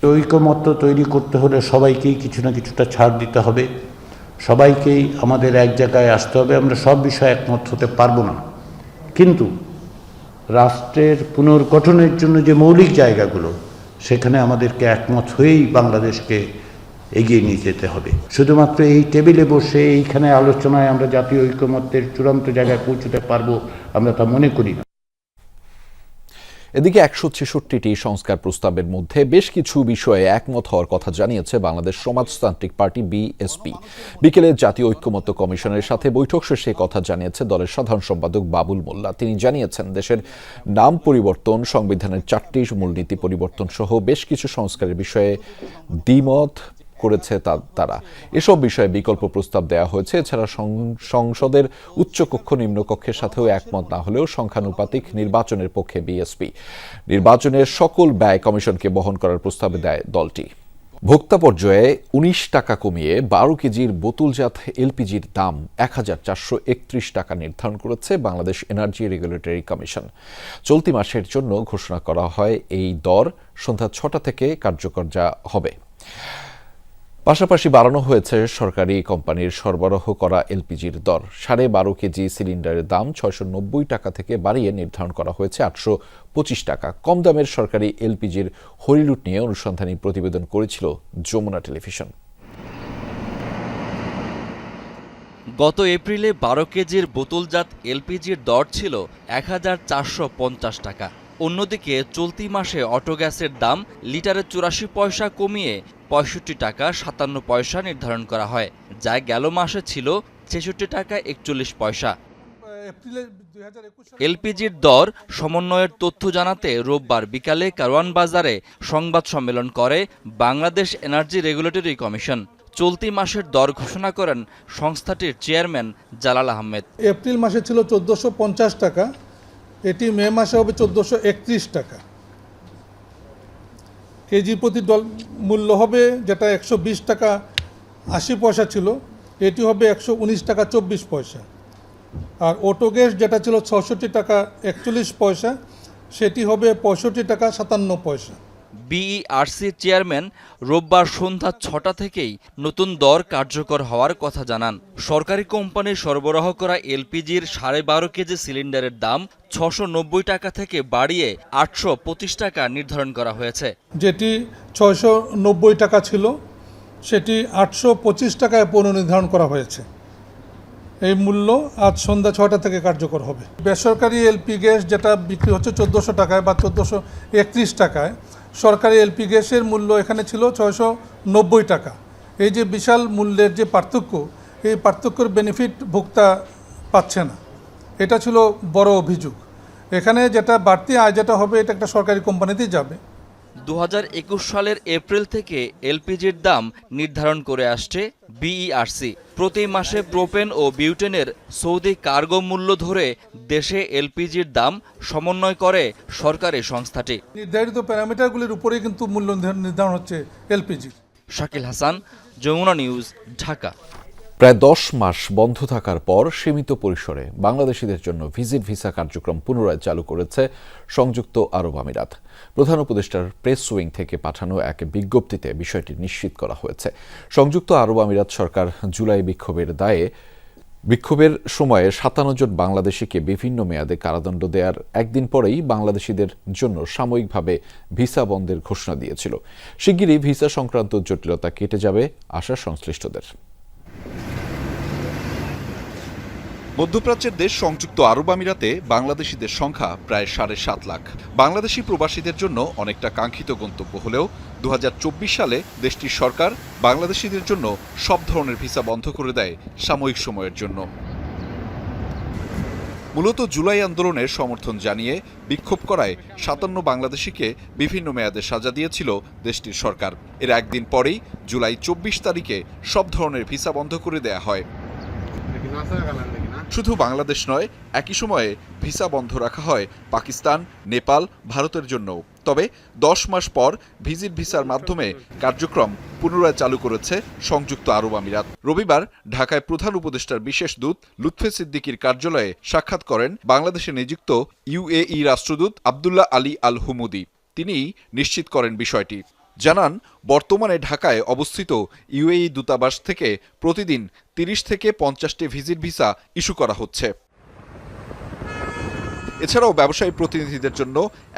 Speaker 7: ঐকমত্য তৈরি করতে হলে সবাইকেই কিছু না কিছুটা ছাড় দিতে হবে, সবাইকেই আমাদের এক জায়গায় আসতে হবে। আমরা সব বিষয়ে একমত হতে পারবো না, কিন্তু রাষ্ট্রের পুনর্গঠনের জন্য যে মৌলিক জায়গাগুলো সেখানে আমাদেরকে একমত হয়েই বাংলাদেশকে এগিয়ে নিয়ে যেতে হবে। শুধুমাত্র এই টেবিলে বসে এইখানে আলোচনায় আমরা জাতীয় ঐকমত্যের চূড়ান্ত জায়গায় পৌঁছতে পারবো আমরা তা মনে করি না।
Speaker 1: এদিকে 166টি সংস্কার প্রস্তাবের মধ্যে বেশ কিছু বিষয়ে একমত হওয়ার কথা জানিয়েছে বাংলাদেশ সমাজতান্ত্রিক পার্টি বিএসপি। বিকেলে জাতীয় ঐক্যমত্য কমিশনের সাথে বৈঠক শেষে কথা জানিয়েছে দলের সাধারণ সম্পাদক বাবুল মোল্লা। তিনি জানিয়েছেন, দেশের নাম পরিবর্তন, সংবিধানের 4টি মূলনীতি পরিবর্তন সহ বেশ কিছু সংস্কারের বিষয়ে দ্বিমত করেছে তারা। এসব বিষয়ে বিকল্প প্রস্তাব দেওয়া হয়েছে। এছাড়া সংসদের উচ্চকক্ষ নিম্নকক্ষের সাথেও একমত না হলেও সংখ্যানুপাতিক নির্বাচনের পক্ষে বিএসপি। নির্বাচনের সকল ব্যয় কমিশনকে বহন করার প্রস্তাবে দেয় দলটি। ভোক্তা পর্যায়ে 19 টাকা কমিয়ে 12 কেজির বোতলজাত এলপিজির দাম 1431 টাকা নির্ধারণ করেছে বাংলাদেশ এনার্জি রেগুলেটরি কমিশন। চলতি মাসের জন্য ঘোষণা করা হয় এই দর সন্ধ্যা 6টা থেকে কার্যকর যা হবে। পাশাপাশি বাড়ানো হয়েছে সরকারি কোম্পানির সরবরাহ করা এলপিজির দর। 12.5 কেজি সিলিন্ডারের দাম 690 টাকা থেকে বাড়িয়ে নির্ধারণ করা হয়েছে 825 টাকা। কম দামের সরকারি এলপিজির হরিলুট নিয়ে অনুসন্ধানী প্রতিবেদন করেছিল যমুনা টেলিভিশন।
Speaker 8: গত এপ্রিলে 12 কেজির বোতলজাত এলপিজির দর ছিল 1450 টাকা। অন্যদিকে চলতি মাসে অটোগ্যাসের দাম লিটারে 84 পয়সা কমিয়ে 65 টাকা 57 পয়সা নির্ধারণ করা হয়, যা গেল মাসে ছিল 66 টাকা 41 পয়সা। এলপিজির দর সমন্বয়ের তথ্য জানাতে রোববার বিকালে কারওয়ান বাজারে সংবাদ সম্মেলন করে বাংলাদেশ এনার্জি রেগুলেটরি কমিশন। চলতি মাসের দর ঘোষণা করেন সংস্থাটির চেয়ারম্যান জালাল আহমেদ।
Speaker 25: এপ্রিল মাসে ছিল 1450 টাকা, এটি মে মাসে হবে 1431 টাকা। কেজি প্রতি মূল্য হবে, যেটা 120 টাকা 80 পয়সা ছিল, এটি হবে 119 টাকা 24 পয়সা। আর অটো গ্যাস যেটা ছিল 66 টাকা 41 পয়সা, সেটি হবে 65 টাকা 57 পয়সা।
Speaker 8: বিইআরসির চেয়ারম্যান রোববার সন্ধ্যা 6টা থেকেই নতুন দর কার্যকর হওয়ার কথা জানান। সরকারি কোম্পানির সরবরাহ করা এলপিজির 12.5 কেজি সিলিন্ডারের দাম 690 টাকা থেকে বাড়িয়ে 825 টাকা নির্ধারণ করা হয়েছে।
Speaker 25: যেটি 690 টাকা ছিল সেটি 825 টাকায় পুনর্নির্ধারণ করা হয়েছে। এই মূল্য আজ সন্ধ্যা 6টা থেকে কার্যকর হবে। বেসরকারি এলপি গ্যাস যেটা বিক্রি হচ্ছে 1400 টাকায় বা 1431 টাকায়, সরকারি এলপি গ্যাসের মূল্য এখানে ছিল 690 টাকা। এই যে বিশাল মূল্যের যে পার্থক্য, এই পার্থক্যের বেনিফিট ভোক্তা পাচ্ছে না, এটা ছিল বড় অভিযোগ। এখানে যেটা বাড়তি আয় যেটা হবে এটা একটা সরকারি কোম্পানিতেই যাবে।
Speaker 8: 2021 সালের এপ্রিল থেকে এলপিজির দাম নির্ধারণ করে আসছে বিইআরসি। প্রতি মাসে প্রোপেন ও বিউটেনের সৌদি কার্গো মূল্য ধরে দেশে এলপিজির দাম সমন্বয় করে সরকারি সংস্থাটি।
Speaker 25: নির্ধারিত প্যারামিটারগুলির উপরেই কিন্তু মূল্য নির্ধারণ হচ্ছে এলপিজি।
Speaker 8: শাকিল হাসান, যমুনা নিউজ, ঢাকা।
Speaker 1: প্রায় 10 মাস বন্ধ থাকার পর সীমিত পরিসরে বাংলাদেশিদের জন্য ভিজিট ভিসা কার্যক্রম পুনরায় চালু করেছে সংযুক্ত আরব আমিরাত। প্রধান উপদেষ্টার প্রেস উইং থেকে পাঠানো এক বিজ্ঞপ্তিতে বিষয়টি নিশ্চিত করা হয়েছে। সংযুক্ত আরব আমিরাত সরকার জুলাই বিক্ষোভের সময়ে 57 জন বাংলাদেশিকে বিভিন্ন মেয়াদে কারাদণ্ড দেওয়ার একদিন পরেই বাংলাদেশিদের জন্য সাময়িকভাবে ভিসা বন্ধের ঘোষণা দিয়েছিল। শিগগিরই ভিসা সংক্রান্ত জটিলতা কেটে যাবে আশা সংশ্লিষ্টদের। মধ্যপ্রাচ্যের দেশ সংযুক্ত আরব আমিরাতে বাংলাদেশিদের সংখ্যা প্রায় 7.5 লাখ। বাংলাদেশি প্রবাসীদের জন্য অনেকটা কাঙ্ক্ষিত গন্তব্য হলেও 2024 সালে দেশটির সরকার বাংলাদেশিদের জন্য সব ধরনের ভিসা বন্ধ করে দেয় সাময়িক সময়ের জন্য। মূলত জুলাই আন্দোলনের সমর্থন জানিয়ে বিক্ষোভ করায় 57 বাংলাদেশিকে বিভিন্ন মেয়াদে সাজা দিয়েছিল দেশটির সরকার। এর একদিন পরেই জুলাই 24 তারিখে সব ধরনের ভিসা বন্ধ করে দেয়া হয়। শুধু বাংলাদেশ নয়, একই সময়ে ভিসা বন্ধ রাখা হয় পাকিস্তান, নেপাল, ভারতের জন্য। তবে 10 মাস পর ভিজিট ভিসার মাধ্যমে কার্যক্রম পুনরায় চালু করেছে সংযুক্ত আরব আমিরাত। রবিবার ঢাকায় প্রধান উপদেষ্টার বিশেষ দূত লুৎফে সিদ্দিকীর কার্যালয়ে সাক্ষাৎ করেন বাংলাদেশে নিযুক্ত ইউএই রাষ্ট্রদূত আব্দুল্লাহ আলী আল হুমুদি। তিনি নিশ্চিত করেন বিষয়টি। জানান, বর্তমানে ঢাকায় অবস্থিত ইউএই দূতাবাস থেকে প্রতিদিন 30 থেকে 50টি ভিজিট ভিসা ইস্যু করা হচ্ছে। এছাড়াও ব্যবসায়ী প্রতিনিধিদের জন্য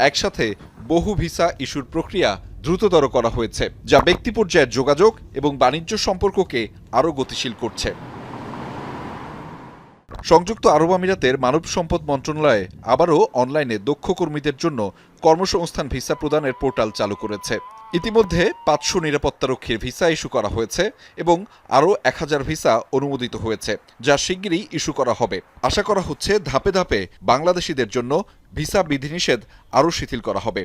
Speaker 1: একসাথে বহু ভিসা ইস্যুর প্রক্রিয়া দ্রুততর করা হয়েছে, যা ব্যক্তি পর্যায়ের যোগাযোগ এবং বাণিজ্য সম্পর্ককে আরও গতিশীল করছে। সংযুক্ত আরব আমিরাতের মানব সম্পদ মন্ত্রণালয় আবারও অনলাইনে দক্ষ কর্মীদের জন্য কর্মসংস্থান ভিসা প্রদানের পোর্টাল চালু করেছে। ইতিমধ্যে 500 নিরাপত্তারক্ষীর ভিসা ইস্যু করা হয়েছে এবং আরও 1000 ভিসা অনুমোদিত হয়েছে, যা শিগগিরই ইস্যু করা হবে। আশা করা হচ্ছে ধাপে ধাপে বাংলাদেশিদের জন্য ভিসা বিধিনিষেধ আরও শিথিল করা হবে।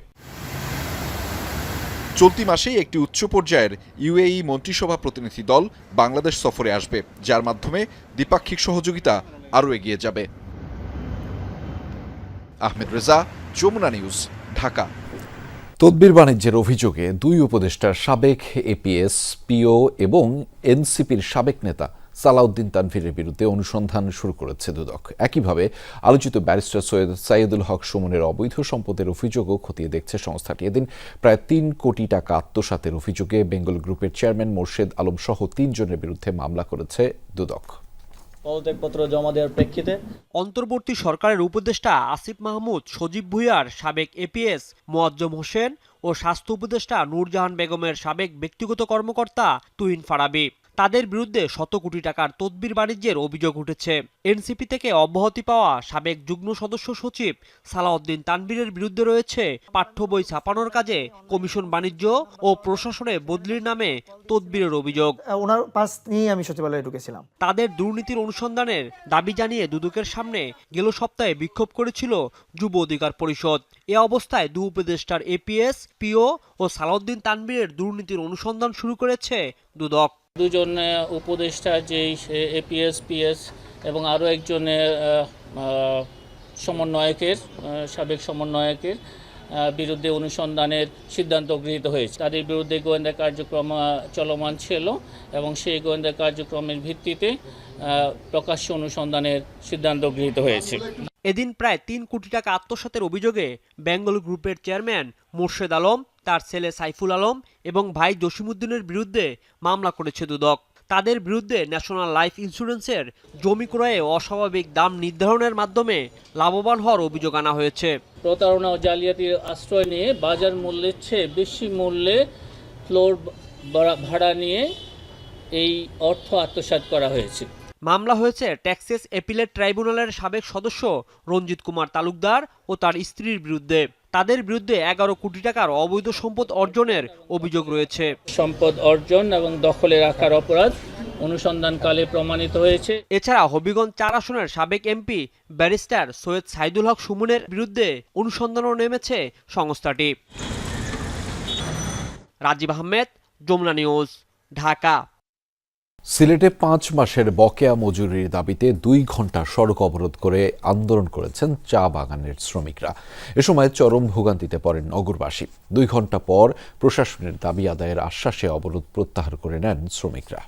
Speaker 1: চলতি মাসেই একটি উচ্চ পর্যায়ের ইউএই মন্ত্রিসভা প্রতিনিধি দল বাংলাদেশ সফরে আসবে, যার মাধ্যমে দ্বিপাক্ষিক সহযোগিতা আরও এগিয়ে যাবে। আহমেদ রেজা, যমুনা নিউজ, ঢাকা। তদবির বাণিজ্যের অভিযোগে 2 উপদেষ্টার সাবেক এপিএস, পিও এবং এনসিপির সাবেক নেতা সালাউদ্দিন তানভীরের বিরুদ্ধে অনুসন্ধান শুরু করেছে দুদক। একইভাবে আলোচিত ব্যারিস্টার সৈয়দ সাইদুল হক সুমনের অবৈধ সম্পদের অভিযোগও খতিয়ে দেখছে সংস্থাটি। এদিন প্রায় 3 কোটি টাকা আত্মসাতের অভিযোগে বেঙ্গল গ্রুপের চেয়ারম্যান মোর্শেদ আলম সহ 3 জনের বিরুদ্ধে মামলা করেছে দুদক।
Speaker 2: পদত্যাগপত্র জমা দেওয়ার প্রেক্ষিতে
Speaker 3: অন্তর্বর্তী সরকারের উপদেষ্টা আসিফ মাহমুদ, সজীব ভুঁইয়ার সাবেক এপিএস মোয়াজ্জম হোসেন ও স্বাস্থ্য উপদেষ্টা নূরজাহান বেগমের সাবেক ব্যক্তিগত কর্মকর্তা তুহিন ফারাবি, তাদের বিরুদ্ধে শত কোটি টাকার তদবির বাণিজ্যের অভিযোগ উঠেছে। এনসিপি থেকে অব্যাহতি পাওয়া সাবেক যুগ্ম সদস্য সচিব সালাউদ্দিন তানভীরের বিরুদ্ধে রয়েছে পাঠ্য বই ছাপানোর কাজে কমিশন, বাণিজ্য ও প্রশাসনে বদলির নামে তদবিরের অভিযোগ।
Speaker 2: ওনার পাস নিয়ে আমি সচিবালয়ে ঢুকেছিলাম।
Speaker 3: তাদের দুর্নীতির অনুসন্ধানের দাবি জানিয়ে দুদকের সামনে গেল সপ্তাহে বিক্ষোভ করেছিল যুব অধিকার পরিষদ। এ অবস্থায় 2 উপদেষ্টার এপিএস, পিও ও সালাউদ্দিন তানভীরের দুর্নীতির অনুসন্ধান শুরু করেছে দুদক।
Speaker 2: 2 জন উপদেষ্টা যেই এপিএস, পিএস এবং আরও একজনের সমন্বয়কের, সাবেক সমন্বয়কের বিরুদ্ধে অনুসন্ধানের সিদ্ধান্ত গৃহীত হয়েছে। তাদের বিরুদ্ধে গোয়েন্দা কার্যক্রম চলমান ছিল এবং সেই গোয়েন্দা কার্যক্রমের ভিত্তিতে প্রকাশ্য অনুসন্ধানের সিদ্ধান্ত গৃহীত হয়েছে।
Speaker 3: এদিন প্রায় ৩ কোটি টাকা আত্মসাতের অভিযোগে বেঙ্গল গ্রুপের চেয়ারম্যান মোর্শেদ আলম, তার ছেলে সাইফুল আলম এবং ভাই জসিমউদ্দিনের বিরুদ্ধে মামলা করেছে দুদক। তাদের বিরুদ্ধে ন্যাশনাল লাইফ ইন্স্যুরেন্সের জমি ক্রয়ে অস্বাভাবিক দাম নির্ধারণের মাধ্যমে লাভবান হওয়ার অভিযোগ আনা হয়েছে।
Speaker 2: প্রতারণা ও জালিয়াতির আশ্রয় নিয়ে বাজার মূল্যের চেয়ে বেশি মূল্যে ফ্লোর ভাড়া নিয়ে এই অর্থ আত্মসাৎ করা হয়েছে।
Speaker 3: মামলা হয়েছে টেক্সাস অ্যাপিলেট ট্রাইব্যুনালের সাবেক সদস্য রঞ্জিত কুমার তালুকদার ও তার স্ত্রীর বিরুদ্ধে। তাদের বিরুদ্ধে 11 কোটি টাকার অবৈধ সম্পদ অর্জনের অভিযোগ রয়েছে।
Speaker 2: সম্পদ অর্জন এবং দখলে রাখার অপরাধ অনুসন্ধানকালে প্রমাণিত হয়েছে।
Speaker 3: এছাড়া হবিগঞ্জ 4 আসনের সাবেক এমপি ব্যারিস্টার সৈয়দ সাইদুল হক সুমনের বিরুদ্ধে অনুসন্ধানও নেমেছে সংস্থাটি। রাজীব আহমেদ, যমুনা নিউজ, ঢাকা।
Speaker 1: সিলেটে 5 মাসের বকেয়া মজুরির দাবিতে 2 ঘন্টা সড়ক অবরোধ করে আন্দোলন করেছেন চা বাগানের শ্রমিকরা। এ সময় চরম ভোগান্তিতে পড়েন নগরবাসী। 2 ঘন্টা পর প্রশাসনের দাবি আদায়ের আশ্বাসে অবরোধ প্রত্যাহার করে নেন শ্রমিকরা।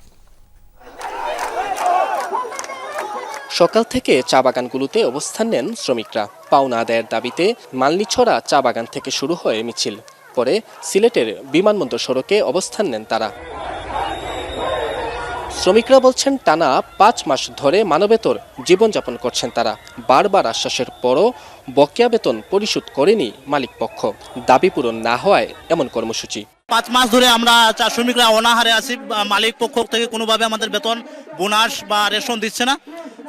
Speaker 4: সকাল থেকে চা বাগানগুলোতে অবস্থান নেন শ্রমিকরা। পাওনা আদায়ের দাবিতে মালনীছড়া চা বাগান থেকে শুরু হয় মিছিল। পরে সিলেটের বিমানবন্দর সড়কে অবস্থান নেন তারা। শ্রমিকরা বলছেন টানা 5 মাস ধরে মানবেতর জীবনযাপন করছেন তারা। বারবার আশ্বাসের পরও বকেয়া বেতন পরিশোধ করেনি মালিক পক্ষ। দাবি পূরণ না হওয়ায় এমন কর্মসূচি।
Speaker 10: 5 মাস ধরে আমরা চা শ্রমিকরা অনাহারে আছি। মালিক পক্ষ থেকে কোনোভাবে আমাদের বেতন, বোনাস বা রেশন দিচ্ছে না।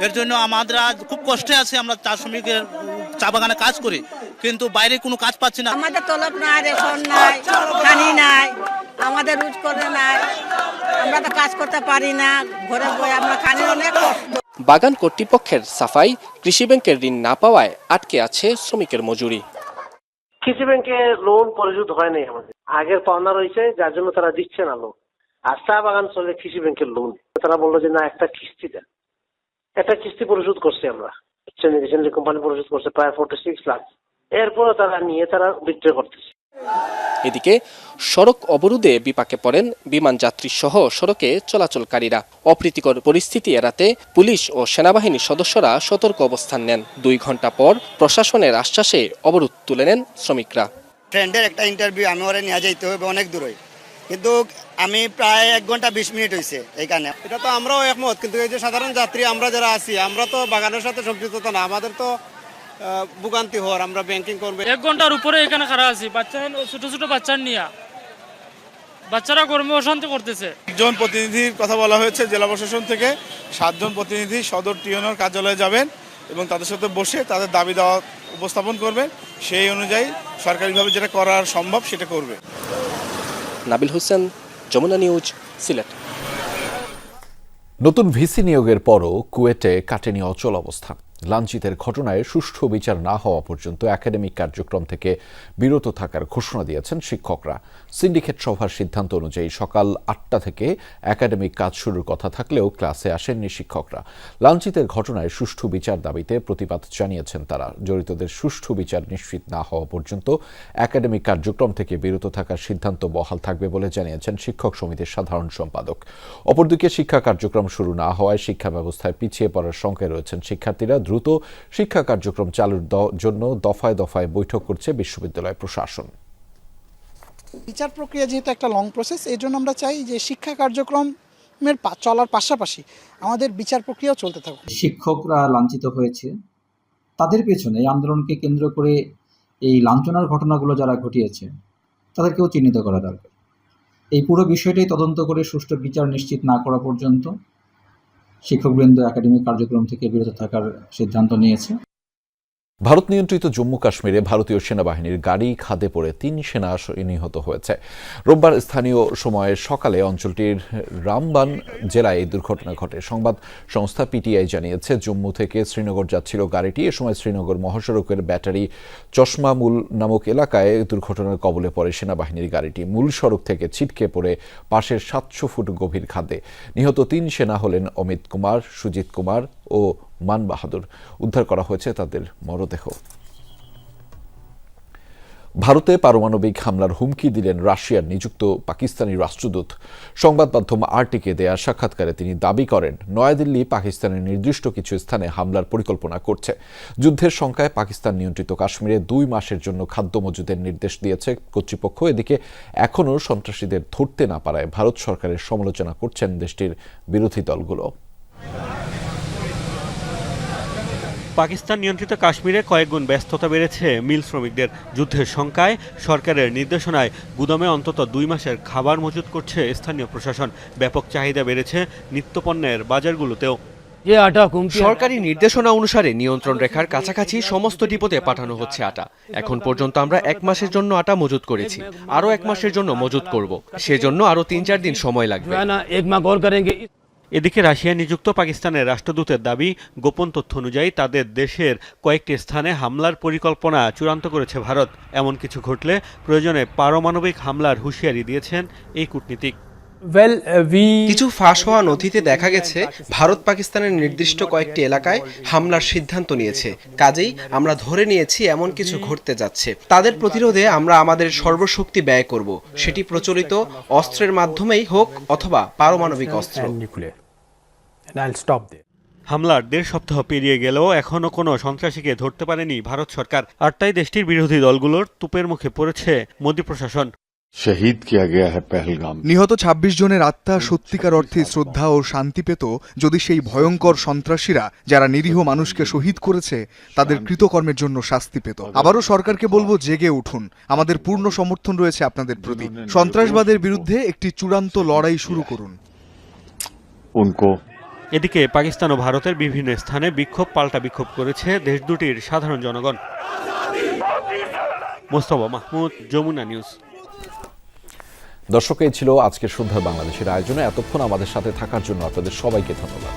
Speaker 10: এর জন্য আমাদের খুব কষ্টে আছে। আমরা চা শ্রমিকের চা বাগানে কাজ করি, কিন্তু বাইরে কোনো কাজ পাচ্ছি না।
Speaker 11: আমাদের তলব নাই, রেশন নাই, পানি নাই, আমাদের রোজ করে নাই, আমরা তো কাজ করতে পারি না। ঘরে বই আমরা খানি অনেক কষ্ট।
Speaker 4: বাগান কর্তৃপক্ষের সাফাই, কৃষি ব্যাংকের ঋণ না পাওয়ায় আটকে আছে শ্রমিকের মজুরি।
Speaker 13: কৃষি ব্যাংকে লোন পরিশোধ হয় নাই আমাদের, আগের পাওনা রয়েছে, যার জন্য তারা দিচ্ছে না লোন। আর চা বাগান চলে কৃষি ব্যাংকের লোন। তারা বললো যে না, একটা কিস্তি পরিশোধ করছি আমরা। রিসেন্টলি কোম্পানি পরিশোধ করছে প্রায় 46 লাখ। এরপরও তারা বিক্রয় করতেছে।
Speaker 4: এদিকে সড়ক অবরোধে বিপাকে পড়েন বিমান যাত্রী সহ সড়কে চলাচলকারীরা। অপ্রীতিকর পরিস্থিতি এড়াতে পুলিশ ও সেনাবাহিনীর সদস্যরা সতর্ক অবস্থান নেন। 2 ঘন্টা পর প্রশাসনের আশ্বাসে অবরোধ তুলে নেন শ্রমিকরা।
Speaker 14: ফ্রেন্ডের একটা ইন্টারভিউ, আমি ওরা নিয়ে যাইতে হবে অনেক দূরে, কিন্তু আমি প্রায় 1 ঘন্টা 20 মিনিট হয়েছে এইখানে। এটা তো আমরাও একমত, কিন্তু এই যে সাধারণ যাত্রী আমরা যারা আছি, আমরা তো বাগানের সাথে সম্পৃক্ততা না, আমাদের তো ভোগান্তি হওয়ার, আমরা ব্যাংকিং করবো।
Speaker 26: 1 ঘন্টার উপরে এখানে খাড়া আছি। ছোট ছোট বাচ্চা নিয়ে বাচ্চারা গরমে অশান্তি করতেছে।
Speaker 27: একজন প্রতিনিধির কথা বলা হয়েছে জেলা প্রশাসন থেকে। 7 জন প্রতিনিধি সদর টিউনের কার্যালয়ে যাবেন এবং তাদের সাথে বসে তাদের দাবি দেওয়া উপস্থাপন করবেন। সেই অনুযায়ী সরকারিভাবে যেটা করার সম্ভব সেটা করবে।
Speaker 4: নাবিল হোসেন, যমুনা নিউজ, সিলেট।
Speaker 1: নতুন ভিসি নিয়োগের পরও কুয়েটে কাটেনি অচল অবস্থা। লাঞ্ছিতের ঘটনায় সুষ্ঠু বিচার না হওয়া পর্যন্ত একাডেমিক কার্যক্রম থেকে বিরত থাকার ঘোষণা দিয়েছেন শিক্ষকরা। সিন্ডিকেট সভার সিদ্ধান্ত অনুযায়ী সকাল 8টা থেকে একাডেমিক কাজ শুরুর কথা থাকলেও ক্লাসে আসেননি শিক্ষকরা। লাঞ্ছিতের ঘটনায় সুষ্ঠু বিচার দাবিতে প্রতিবাদ জানিয়েছেন তারা। জড়িতদের সুষ্ঠু বিচার নিশ্চিত না হওয়া পর্যন্ত একাডেমিক কার্যক্রম থেকে বিরত থাকার সিদ্ধান্ত বহাল থাকবে বলে জানিয়েছেন শিক্ষক সমিতির সাধারণ সম্পাদক। অপরদিকে শিক্ষা কার্যক্রম শুরু না হওয়ায় শিক্ষা ব্যবস্থায় পিছিয়ে পড়ার শঙ্কায় রয়েছেন শিক্ষার্থীরা। দ্রুত শিক্ষা কার্যক্রম চালুর জন্য দফায় দফায় বৈঠক করছে বিশ্ববিদ্যালয় প্রশাসন।
Speaker 28: বিচার প্রক্রিয়া যেহেতু একটা লং প্রসেস, এই জন্য আমরা চাই যে শিক্ষা কার্যক্রমের চলার পাশাপাশি আমাদের বিচার প্রক্রিয়াও চলতে থাকুক।
Speaker 29: শিক্ষকরা লাঞ্ছিত হয়েছে, তাদের পেছনে এই আন্দোলনকে কেন্দ্র করে এই লাঞ্ছনার ঘটনাগুলো যারা ঘটিয়েছে তাদেরকেও চিহ্নিত করা দরকার। এই পুরো বিষয়টাই তদন্ত করে সুষ্ঠু বিচার নিশ্চিত না করা পর্যন্ত শিক্ষকবৃন্দ একাডেমিক কার্যক্রম থেকে বিরত থাকার সিদ্ধান্ত নিয়েছে।
Speaker 1: ভারত নিয়ন্ত্রিত জম্মু কাশ্মীরে ভারতীয় সেনাবাহিনীর গাড়ি খাদে পড়ে 3 সেনা নিহত হয়েছে। রোববার স্থানীয় সময়ে সকালে অঞ্চলটির রামবান জেলায় এই দুর্ঘটনা ঘটে। সংবাদ সংস্থা পিটিআই জানিয়েছে, জম্মু থেকে শ্রীনগর যাচ্ছিল গাড়িটি। এ সময় শ্রীনগর মহাসড়কের ব্যাটারি চশমামুল নামক এলাকায় দুর্ঘটনার কবলে পড়ে সেনাবাহিনীর গাড়িটি। মূল সড়ক থেকে ছিটকে পড়ে পাশের 700 ফুট গভীর খাদে। নিহত 3 সেনা হলেন অমিত কুমার, সুজিত কুমার ও মান বাহাদুর। উদ্ধার করা হয়েছে তাদের মরদেহ। ভারতে পারমাণবিক হামলার হুমকি দিলেন রাশিয়ার নিযুক্ত পাকিস্তানি রাষ্ট্রদূত। সংবাদ মাধ্যম আরটিকে দেয়া সাক্ষাৎকারে তিনি দাবি করেন, নয়াদিল্লি পাকিস্তানের নির্দিষ্ট কিছু স্থানে হামলার পরিকল্পনা করছে। যুদ্ধের শঙ্কায় পাকিস্তান নিয়ন্ত্রিত কাশ্মীরে 2 মাসের জন্য খাদ্য মজুদের নির্দেশ দিয়েছে কর্তৃপক্ষ। এদিকে এখনও সন্ত্রাসীদের ধরতে না পারায় ভারত সরকারের সমালোচনা করছেন দেশটির বিরোধী দলগুলো।
Speaker 3: পাকিস্তান নিয়ন্ত্রিত কাশ্মীরে কয়েকগুণ ব্যস্ততা বেড়েছে মিল শ্রমিকদের। যুদ্ধের শঙ্কায় সরকারের নির্দেশনায় গুদামে অন্তত 2 মাসের খাবার মজুত করছে স্থানীয় প্রশাসন। ব্যাপক চাহিদা বেড়েছে নিত্যপণ্যের বাজারগুলোতেও।
Speaker 9: সরকারি নির্দেশনা অনুসারে নিয়ন্ত্রণ রেখার কাছাকাছি সমস্ত ডিপোতে পাঠানো হচ্ছে আটা। এখন পর্যন্ত আমরা 1 মাসের জন্য আটা মজুত করেছি, আরও 1 মাসের জন্য মজুত করব। সেজন্য আরও 3-4 দিন সময় লাগবে।
Speaker 3: এদিকে রাশিয়া নিযুক্ত পাকিস্তানের রাষ্ট্রদূতের দাবি, গোপন তথ্য অনুযায়ী তাদের দেশের কয়েকটি স্থানে হামলার পরিকল্পনা চূড়ান্ত করেছে ভারত। এমন কিছু ঘটলে প্রয়োজনে পারমাণবিক হামলার হুঁশিয়ারি দিয়েছেন এই কূটনীতিক।
Speaker 9: কিছু ফাঁস হওয়া নথিতে দেখা গেছে ভারত পাকিস্তানের নির্দিষ্ট কয়েকটি এলাকায় হামলার সিদ্ধান্ত নিয়েছে। কাজেই আমরা ধরে নিয়েছি এমন কিছু ঘটতে যাচ্ছে। তাদের প্রতিরোধে আমরা আমাদের সর্বশক্তি ব্যয় করব, সেটি প্রচলিত অস্ত্রের মাধ্যমেই হোক অথবা পারমাণবিক অস্ত্র।
Speaker 3: হামলার 1.5 সপ্তাহ পেরিয়ে গেলেও এখনও কোনো সন্ত্রাসীকে ধরতে পারেনি ভারত সরকার। আর তাই দেশটির বিরোধী দলগুলোর তুপের মুখে পড়েছে মোদী প্রশাসন।
Speaker 12: শহীদ কিয়া গয়া হ্যায় পহলগাম।
Speaker 15: নিহত 26 জনের আত্মা সত্যিকার অর্থে শ্রদ্ধা ও শান্তি পেত যদি সেই ভয়ঙ্কর সন্ত্রাসীরা যারা নিরীহ মানুষকে শহীদ করেছে তাদের কৃতকর্মের জন্য শাস্তি পেত। আবারও সরকারকে বলবো, জেগে উঠুন। আমাদের পূর্ণ সমর্থন রয়েছে আপনাদের প্রতি। সন্ত্রাসবাদের বিরুদ্ধে একটি চূড়ান্ত লড়াই শুরু করুন।
Speaker 3: এদিকে পাকিস্তান ও ভারতের বিভিন্ন স্থানে বিক্ষোভ পাল্টা বিক্ষোভ করেছে দেশ দুটির সাধারণ জনগণ। মোস্তফা মাহমুদ, যমুনা নিউজ।
Speaker 1: দর্শক, এই ছিল আজকের সন্ধ্যার বাংলাদেশের আয়োজনে। এতক্ষণ আমাদের সাথে থাকার জন্য আপনাদের সবাইকে ধন্যবাদ।